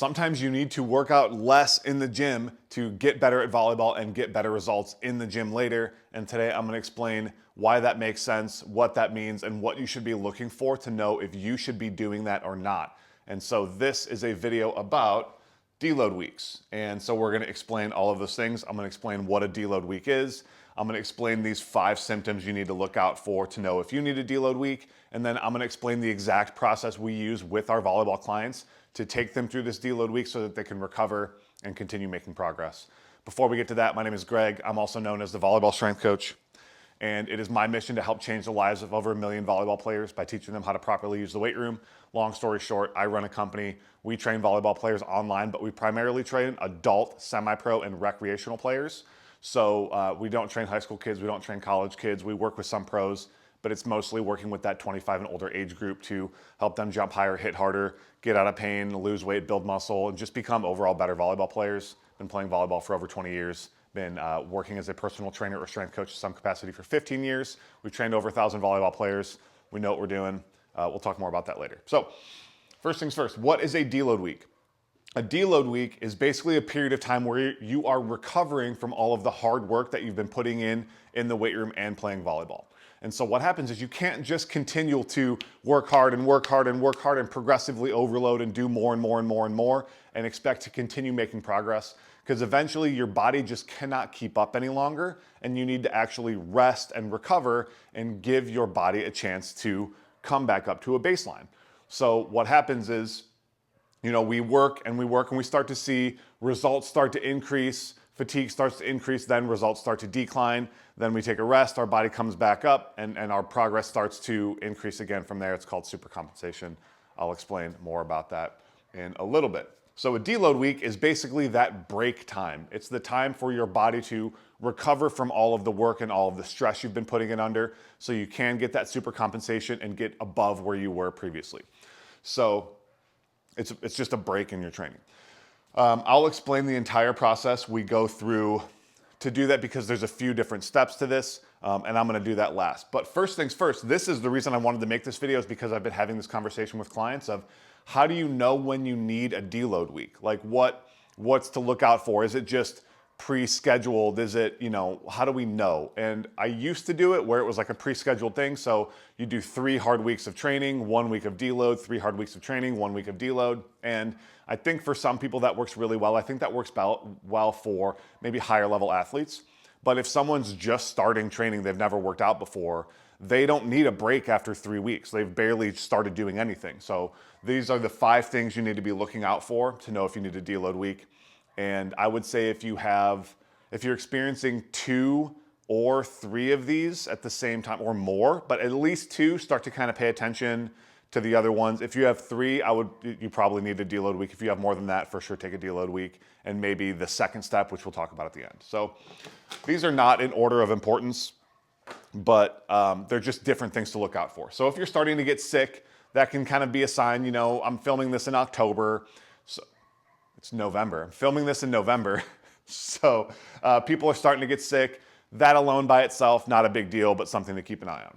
Sometimes you need to work out less in the gym to get better at volleyball and get better results in the gym later. And today I'm going to explain why that makes sense, what that means, and what you should be looking for to know if you should be doing that or not. And so this is a video about deload weeks. And so we're going to explain all of those things. I'm going to explain what a deload week is. I'm going to explain these 5 symptoms you need to look out for to know if you need a deload week. And then I'm going to explain the exact process we use with our volleyball clients to take them through this deload week so that they can recover and continue making progress. Before we get to that, my name is Greg. I'm also known as the Volleyball Strength Coach. And it is my mission to help change the lives of over 1 million volleyball players by teaching them how to properly use the weight room. Long story short, I run a company. We train volleyball players online, but we primarily train adult, semi-pro, and recreational players. So we don't train high school kids, we don't train college kids. We work with some pros, but it's mostly working with that 25 and older age group to help them jump higher, hit harder, get out of pain, lose weight, build muscle, and just become overall better volleyball players. Been playing volleyball for over 20 years. Been working as a personal trainer or strength coach in some capacity for 15 years. We've trained over 1,000 volleyball players. We know what we're doing. We'll talk more about that later. So first things first, what is a deload week? A deload week is basically a period of time where you are recovering from all of the hard work that you've been putting in the weight room and playing volleyball. And so what happens is you can't just continue to work hard and work hard and work hard and progressively overload and do more and more and more and more and expect to continue making progress, because eventually your body just cannot keep up any longer and you need to actually rest and recover and give your body a chance to come back up to a baseline. So what happens is, we work and we work and we start to see results start to increase, fatigue starts to increase, then results start to decline. Then we take a rest, our body comes back up, and our progress starts to increase again from there. It's called supercompensation. I'll explain more about that in a little bit. So a deload week is basically that break time. It's the time for your body to recover from all of the work and all of the stress you've been putting it under so you can get that supercompensation and get above where you were previously. So it's just a break in your training. I'll explain the entire process we go through to do that because there's a few different steps to this, and I'm gonna do that last. But first things first, this is the reason I wanted to make this video, is because I've been having this conversation with clients of how do you know when you need a deload week? Like what's to look out for? Is it just pre-scheduled? Is it, how do we know? And I used to do it where it was like a pre-scheduled thing. So you do 3 hard weeks of training, 1 week of deload, 3 hard weeks of training, 1 week of deload. And I think for some people that works really well. I think that works well for maybe higher level athletes. But if someone's just starting training, they've never worked out before, they don't need a break after 3 weeks. They've barely started doing anything. So these are the 5 things you need to be looking out for to know if you need a deload week. And I would say if you're experiencing 2 or 3 of these at the same time or more, but at least 2, start to kind of pay attention to the other ones. If you have 3, you probably need a deload week. If you have more than that, for sure take a deload week, and maybe the second step, which we'll talk about at the end. So these are not in order of importance, but they're just different things to look out for. So if you're starting to get sick, that can kind of be a sign. I'm filming this in October, so it's November. I'm filming this in November, so people are starting to get sick. That alone by itself, not a big deal, but something to keep an eye on.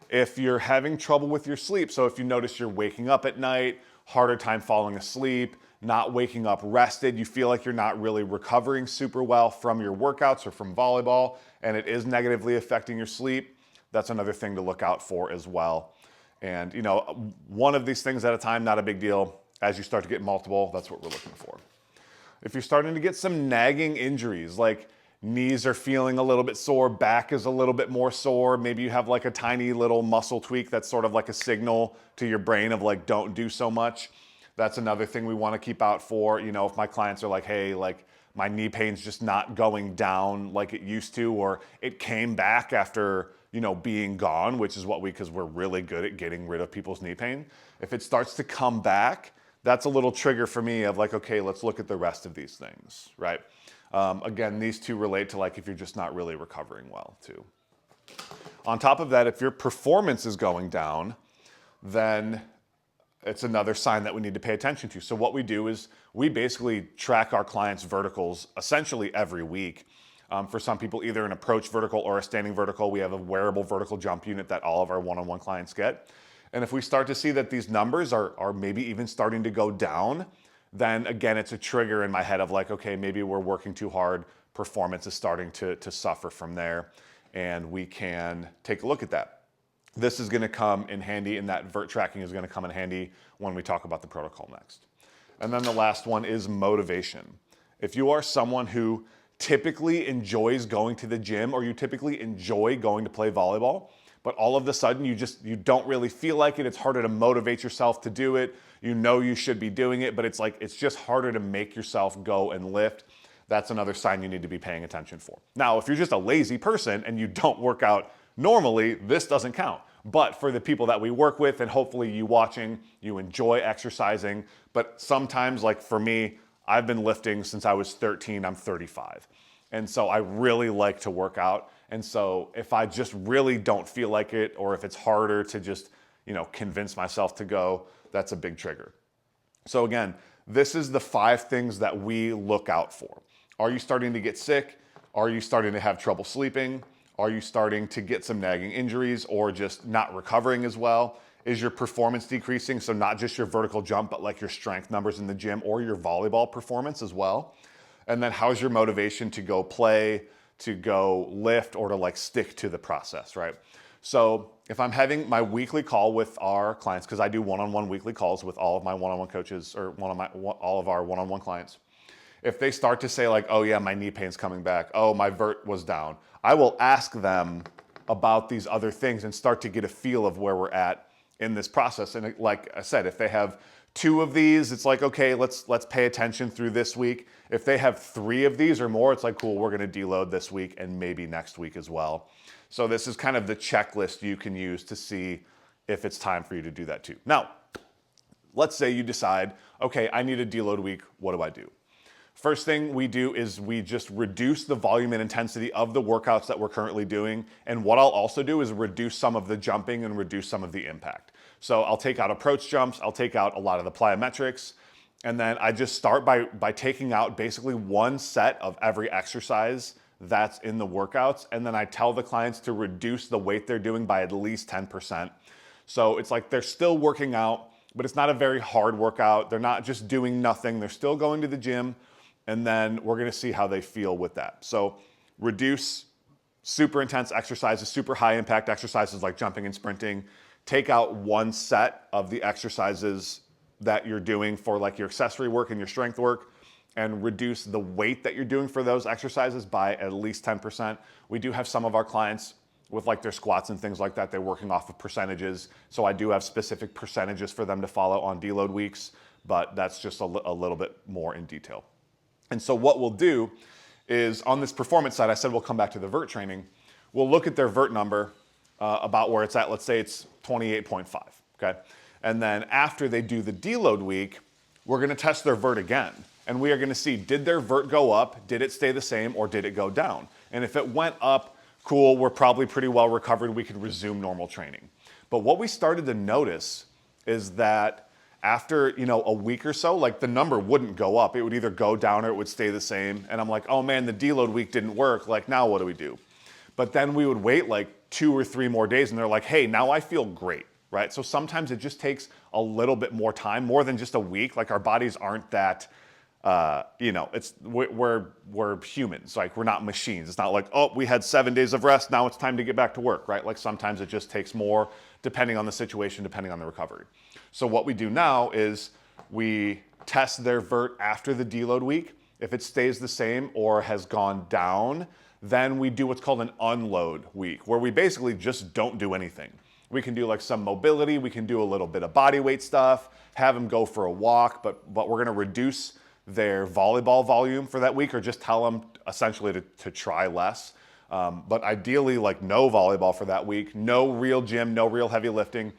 If you're having trouble with your sleep, so if you notice you're waking up at night, harder time falling asleep, not waking up rested, you feel like you're not really recovering super well from your workouts or from volleyball, and it is negatively affecting your sleep, that's another thing to look out for as well. And one of these things at a time, not a big deal. As you start to get multiple, that's what we're looking for. If you're starting to get some nagging injuries, like knees are feeling a little bit sore, back is a little bit more sore, maybe you have like a tiny little muscle tweak that's sort of like a signal to your brain of like, don't do so much. That's another thing we want to keep out for. If my clients are like, hey, like my knee pain's just not going down like it used to, or it came back after, being gone, which is because we're really good at getting rid of people's knee pain. If it starts to come back, that's a little trigger for me of like, okay, let's look at the rest of these things, right? Again, these 2 relate to like if you're just not really recovering well too. On top of that, if your performance is going down, then it's another sign that we need to pay attention to. So what we do is we basically track our clients' verticals essentially every week. For some people, either an approach vertical or a standing vertical. We have a wearable vertical jump unit that all of our one-on-one clients get. And if we start to see that these numbers are maybe even starting to go down, then again, it's a trigger in my head of like, okay, maybe we're working too hard. Performance is starting to suffer from there. And we can take a look at that. This is gonna come in handy, and that vert tracking is gonna come in handy when we talk about the protocol next. And then the last one is motivation. If you are someone who typically enjoys going to the gym, or you typically enjoy going to play volleyball, but all of a sudden you don't really feel like it, it's harder to motivate yourself to do it, you know you should be doing it, but it's just harder to make yourself go and lift, that's another sign you need to be paying attention for. Now, if you're just a lazy person and you don't work out normally, this doesn't count. But for the people that we work with, and hopefully you watching, you enjoy exercising, but sometimes, like for me, I've been lifting since I was 13, I'm 35. And so I really like to work out. And so if I just really don't feel like it, or if it's harder to just, convince myself to go, that's a big trigger. So again, this is the 5 things that we look out for. Are you starting to get sick? Are you starting to have trouble sleeping? Are you starting to get some nagging injuries, or just not recovering as well? Is your performance decreasing? So not just your vertical jump, but like your strength numbers in the gym, or your volleyball performance as well. And then how's your motivation to go play, to go lift, or to like stick to the process, right? So if I'm having my weekly call with our clients, because I do one-on-one weekly calls with all of my one-on-one coaches, or all of our one-on-one clients. If they start to say like, oh yeah, my knee pain's coming back, oh, my vert was down, I will ask them about these other things and start to get a feel of where we're at in this process. And like I said, if they have 2 of these, it's like, okay, let's pay attention through this week. If they have 3 of these or more, it's like, cool, we're gonna deload this week and maybe next week as well. So this is kind of the checklist you can use to see if it's time for you to do that too. Now, let's say you decide, okay, I need a deload week, what do I do? First thing we do is we just reduce the volume and intensity of the workouts that we're currently doing. And what I'll also do is reduce some of the jumping and reduce some of the impact. So I'll take out approach jumps, I'll take out a lot of the plyometrics, and then I just start by taking out basically 1 set of every exercise that's in the workouts. And then I tell the clients to reduce the weight they're doing by at least 10%. So it's like they're still working out, but it's not a very hard workout. They're not just doing nothing. They're still going to the gym. And then we're gonna see how they feel with that. So reduce super intense exercises, super high impact exercises like jumping and sprinting. Take out 1 set of the exercises that you're doing for like your accessory work and your strength work, and reduce the weight that you're doing for those exercises by at least 10%. We do have some of our clients with like their squats and things like that, they're working off of percentages. So I do have specific percentages for them to follow on deload weeks, but that's just a little bit more in detail. And so what we'll do is on this performance side, I said we'll come back to the vert training. We'll look at their vert number about where it's at. Let's say it's 28.5, okay? And then after they do the deload week, we're gonna test their vert again. And we are gonna see, did their vert go up? Did it stay the same, or did it go down? And if it went up, cool, we're probably pretty well recovered. We could resume normal training. But what we started to notice is that after a week or so, like the number wouldn't go up. It would either go down or it would stay the same. And I'm like, oh man, the deload week didn't work. Like now what do we do? But then we would wait like 2 or 3 more days and they're like, hey, now I feel great, right? So sometimes it just takes a little bit more time, more than just a week. Like our bodies aren't that, we're humans. Like we're not machines. It's not like, oh, we had 7 days of rest. Now it's time to get back to work, right? Like sometimes it just takes more depending on the situation, depending on the recovery. So what we do now is we test their vert after the deload week. If it stays the same or has gone down, then we do what's called an unload week, where we basically just don't do anything. We can do like some mobility, we can do a little bit of body weight stuff, have them go for a walk, but we're gonna reduce their volleyball volume for that week, or just tell them essentially to try less. But ideally like no volleyball for that week, no real gym, no real heavy lifting.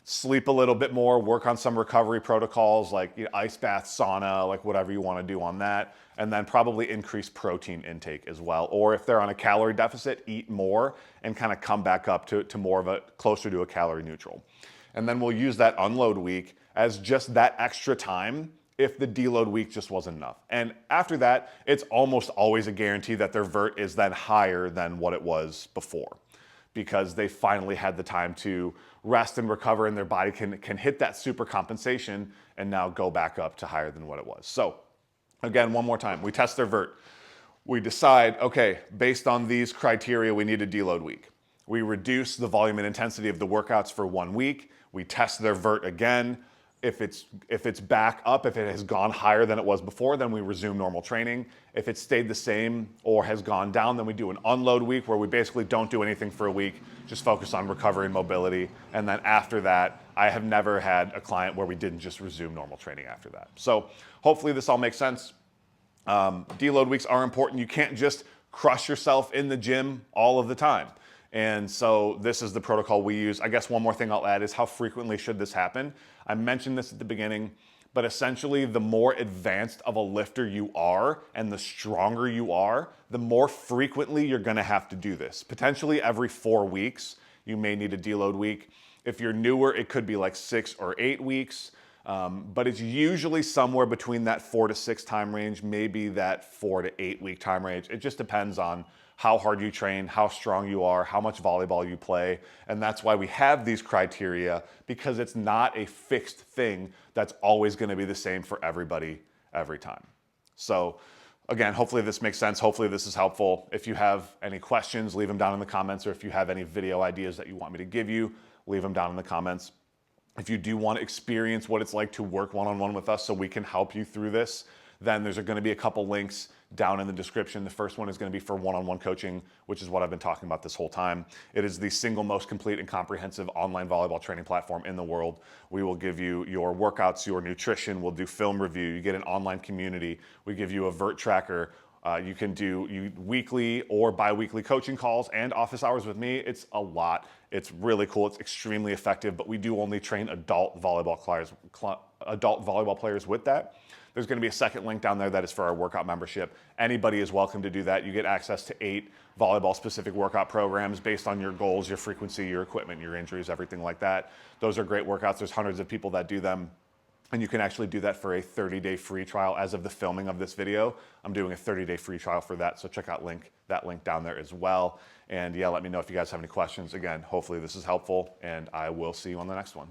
Sleep a little bit more, work on some recovery protocols like ice bath, sauna, like whatever you want to do on that. And then probably increase protein intake as well. Or if they're on a calorie deficit, eat more and kind of come back up to more of closer to a calorie neutral. And then we'll use that unload week as just that extra time if the deload week just wasn't enough. And after that, it's almost always a guarantee that their vert is then higher than what it was before. because they finally had the time to rest and recover, and their body can hit that super compensation and now go back up to higher than what it was. So again, one more time, we test their vert. We decide, okay, based on these criteria, we need a deload week. We reduce the volume and intensity of the workouts for 1 week. We test their vert again. If it's back up, if it has gone higher than it was before, then we resume normal training. If it stayed the same or has gone down, then we do an unload week where we basically don't do anything for a week, just focus on recovery and mobility. And then after that, I have never had a client where we didn't just resume normal training after that. So hopefully this all makes sense. Deload weeks are important. You can't just crush yourself in the gym all of the time. And so this is the protocol we use. I guess one more thing I'll add is how frequently should this happen? I mentioned this at the beginning, but essentially the more advanced of a lifter you are and the stronger you are, the more frequently you're gonna have to do this. Potentially every 4 weeks, you may need a deload week. If you're newer, it could be like 6 or 8 weeks. But it's usually somewhere between that 4 to 6 time range, maybe that 4 to 8 week time range. It just depends on how hard you train, how strong you are, how much volleyball you play. And that's why we have these criteria, because it's not a fixed thing that's always gonna be the same for everybody every time. So again, hopefully this makes sense. Hopefully this is helpful. If you have any questions, leave them down in the comments, or if you have any video ideas that you want me to give you, leave them down in the comments. If you do want to experience what it's like to work one-on-one with us so we can help you through this, then there's going to be a couple links down in the description. The first one is going to be for one-on-one coaching, which is what I've been talking about this whole time. It is the single most complete and comprehensive online volleyball training platform in the world. We will give you your workouts, your nutrition, we'll do film review, you get an online community, we give you a vert tracker. You can do weekly or bi-weekly coaching calls and office hours with me. It's a lot. It's really cool. It's extremely effective, but we do only train adult volleyball players with that. There's going to be a second link down there that is for our workout membership. Anybody is welcome to do that. You get access to 8 volleyball-specific workout programs based on your goals, your frequency, your equipment, your injuries, everything like that. Those are great workouts. There's hundreds of people that do them. And you can actually do that for a 30-day free trial. As of the filming of this video, I'm doing a 30-day free trial for that. So check out that link down there as well. And yeah, let me know if you guys have any questions. Again, hopefully this is helpful, and I will see you on the next one.